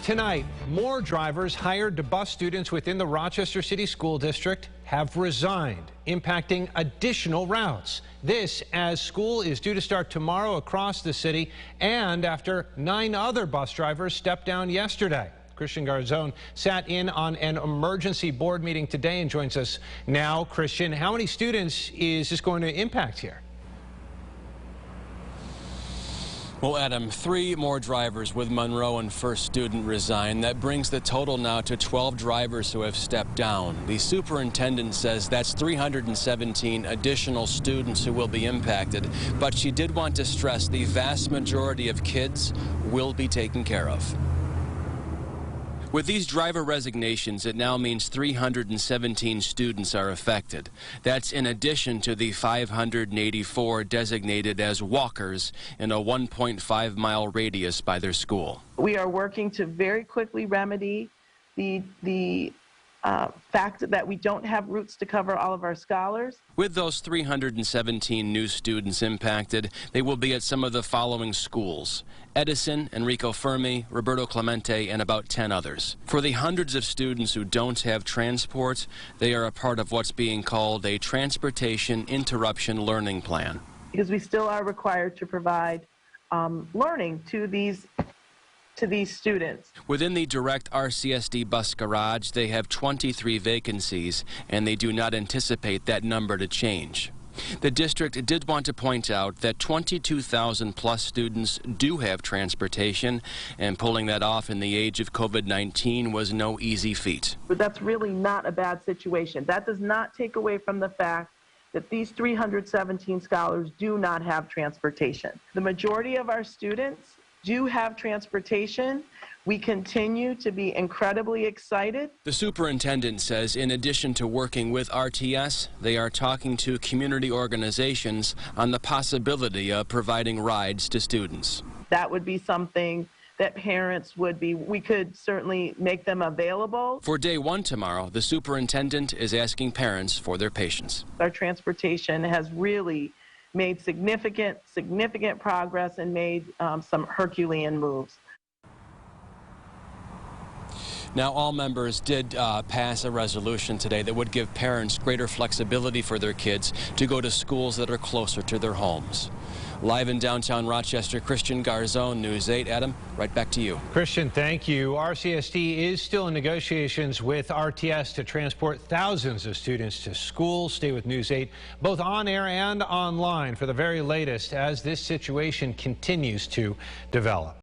Tonight, more drivers hired to bus students within the Rochester City School District have resigned, impacting additional routes. This as school is due to start tomorrow across the city and after 9 other bus drivers stepped down yesterday. Christian Garzone sat in on an emergency board meeting today and joins us now. Christian, how many students is this going to impact here? Well, Adam, 3 more drivers with Monroe and First Student resigned. That brings the total now to 12 drivers who have stepped down. The superintendent says that's 317 additional students who will be impacted, but she did want to stress the vast majority of kids will be taken care of. With these driver resignations, it now means 317 students are affected. That's in addition to the 584 designated as walkers in a 1.5-mile radius by their school. We are working to very quickly remedy the fact that we don't have routes to cover all of our scholars. With those 317 new students impacted, they will be at some of the following schools: Edison, Enrico Fermi, Roberto Clemente, and about 10 others. For the hundreds of students who don't have transport, they are a part of what's being called a Transportation Interruption Learning Plan. Because we still are required to provide learning to these students. Within the direct RCSD bus garage, they have 23 vacancies, and they do not anticipate that number to change. The district did want to point out that 22,000 plus students do have transportation, and pulling that off in the age of COVID-19 was no easy feat. But that's really not a bad situation. That does not take away from the fact that these 317 scholars do not have transportation. The majority of our students do have transportation. We continue to be incredibly excited. The superintendent says in addition to working with RTS, they are talking to community organizations on the possibility of providing rides to students. That would be something that parents we could certainly make them available. For day 1 tomorrow, the superintendent is asking parents for their patience. Our transportation has really made significant progress and made some Herculean moves. Now, all members did pass a resolution today that would give parents greater flexibility for their kids to go to schools that are closer to their homes. Live in downtown Rochester, Christian Garzone, News 8. Adam, right back to you. Christian, thank you. RCSD is still in negotiations with RTS to transport thousands of students to school. Stay with News 8, both on air and online, for the very latest as this situation continues to develop.